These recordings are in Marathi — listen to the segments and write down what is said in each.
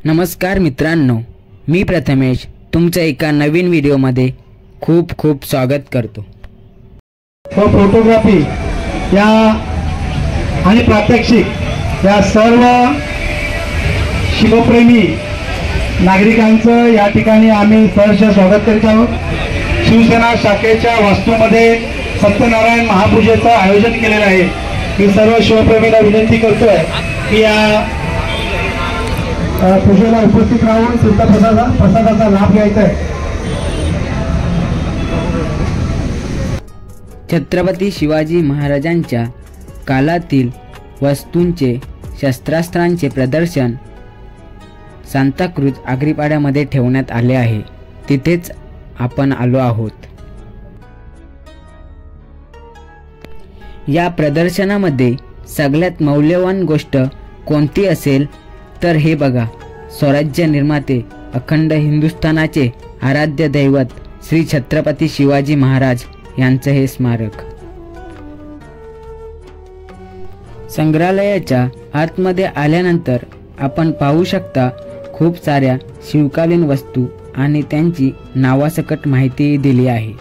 नमस्कार मित्रांनो, मी प्रथमेश तुमचं एका नवीन व्हिडिओमध्ये खूप खूप स्वागत करतो। फोटोग्राफी या आणि प्रात्यक्षिक या सर्व शिवप्रेमी नागरिकांचं या ठिकाणी आम्ही सहर्ष स्वागत करीत आहोत। शिवसेना शाखेच्या वास्तूमध्ये सत्यनारायण महापूजेचं आयोजन केलेलं आहे। मी सर्व शिवप्रेमीला विनंती करतोय की या पूजेला उपस्थित राहून प्रसादाचा लाभ घ्यायचा आहे। छत्रपती शिवाजी महाराजांच्या काळातील वस्तूंचे शस्त्रास्त्रांचे प्रदर्शन सांताक्रूझ आगरीपाड्यामध्ये ठेवण्यात आले आहे। तिथेच आपण आलो आहोत। या प्रदर्शनामध्ये सगळ्यात मौल्यवान गोष्ट कोणती असेल तर हे बघा, स्वराज्य निर्माते अखंड हिंदुस्थानाचे आराध्य दैवत श्री छत्रपती शिवाजी महाराज यांचे हे स्मारक। संग्रहालयाच्या आतमध्ये आल्यानंतर आपण पाहू शकता खूप साऱ्या शिवकालीन वस्तू आणि त्यांची नावासकट माहिती दिली आहे।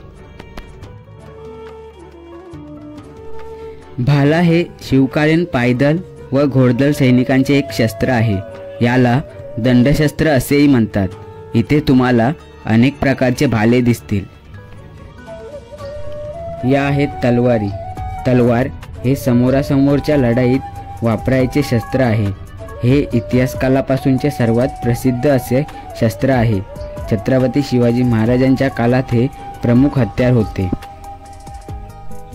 भाला हे शिवकालीन पायदल व घोडदळ सैनिकांचे एक शस्त्र आहे। याला दंडशस्त्र असेही म्हणतात। इथे तुम्हाला अनेक प्रकारचे भाले दिसतील। या आहेत तलवारी। तलवार हे समोरासमोरच्या लढाईत वापरायचे शस्त्र आहे। हे इतिहासकालापासूनचे सर्वात प्रसिद्ध असे शस्त्र आहे। छत्रपती शिवाजी महाराजांच्या काळात हे प्रमुख हत्यार होते।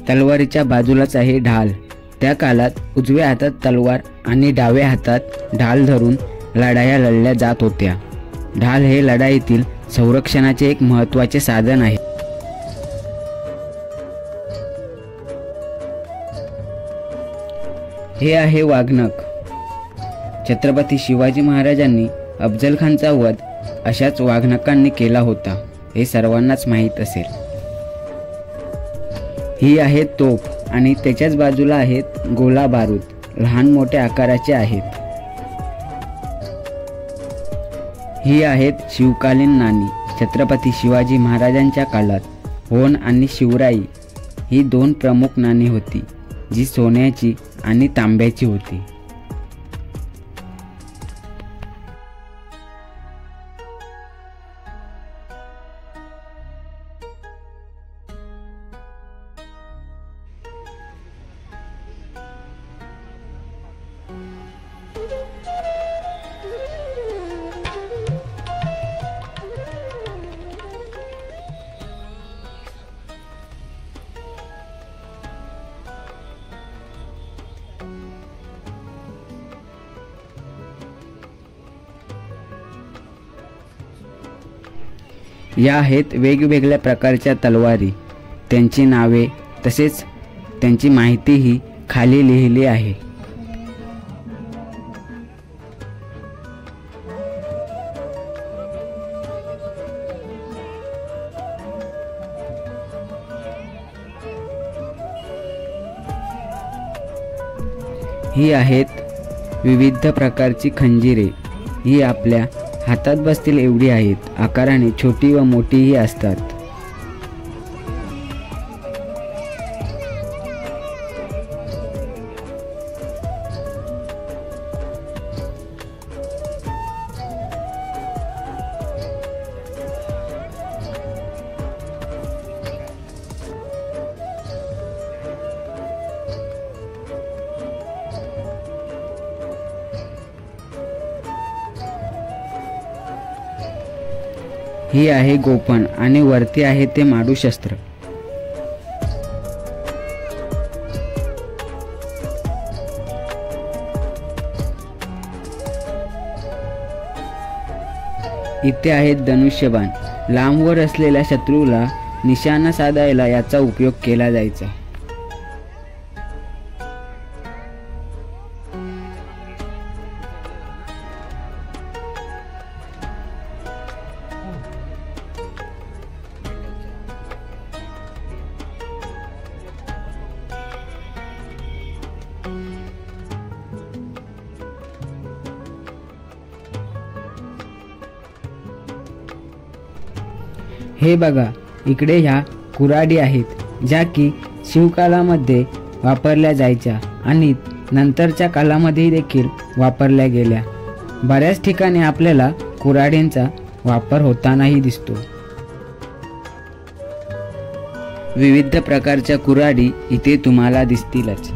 तलवारीच्या बाजूलाच आहे ढाल। त्या काळात उजव्या हातात तलवार आणि डाव्या हातात ढाल धरून लढाया लढल्या जात होत्या। ढाल हे लढाईतील संरक्षणाचे एक महत्त्वाचे साधन आहे। हे आहे वाघनख। छत्रपती शिवाजी महाराजांनी अफजल खानचा वध अशाच वाघनखांनी केला होता, हे सर्वांनाच माहीत असेल। ही आहे तोफ आणि त्याच्याच बाजूला आहेत गोला बारूद, लहान मोठ्या आकाराचे आहेत। ही आहेत शिवकालीन नाणी। छत्रपती शिवाजी महाराजांच्या काळात होन आणि शिवराई ही दोन प्रमुख नाणी होती, जी सोन्याची आणि तांब्याची होती। या आहेत वेगवेगळ्या प्रकारच्या तलवारी, त्यांची नावे तसेच त्यांची माहितीही खाली लिहिली आहे। ही आहेत विविध प्रकारची खंजिरे। ही आपल्या हातात बसतील एवढी आहेत। आकाराने छोटी व मोठीही असतात। ही आहे गोपण आणि वरती आहे ते माडू शस्त्र। इथे आहेत धनुष्यबाण। लांबवर असलेल्या शत्रूला निशाणा साधायला याचा उपयोग केला जायचा। हे बघा, इकडे ह्या कुऱ्हाडी आहेत ज्या की शिवकालामध्ये वापरल्या जायच्या आणि नंतरच्या कालामध्ये देखील वापरल्या गेल्या। बऱ्याच ठिकाणी आपल्याला कुऱ्हाडींचा वापर होतानाही दिसतो। विविध प्रकारच्या कुऱ्हाडी इथे तुम्हाला दिसतीलच।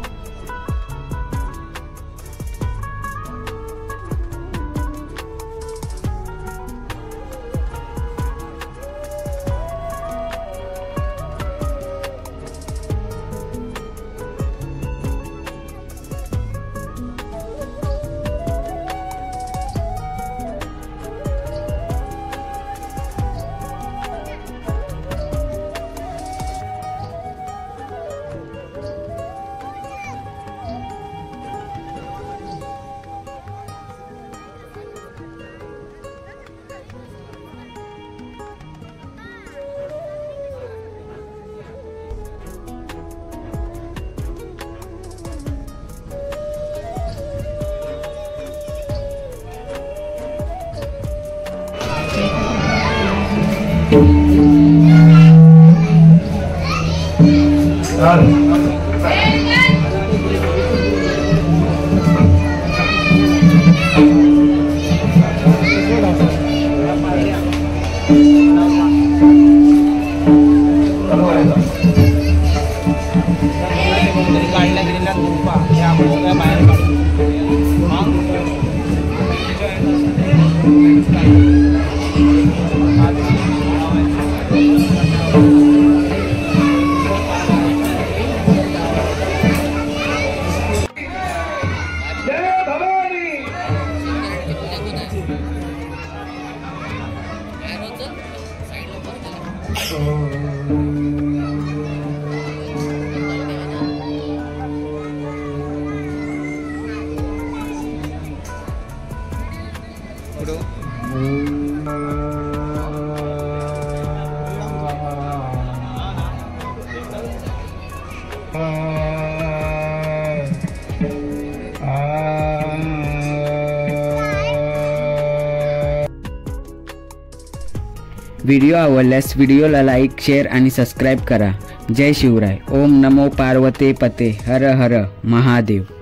व्हिडिओ आवडल्यास व्हिडिओला लाईक, शेअर आणि सबस्क्राईब करा। जय शिवराय। ओम नमो पार्वते पते हर हर महादेव।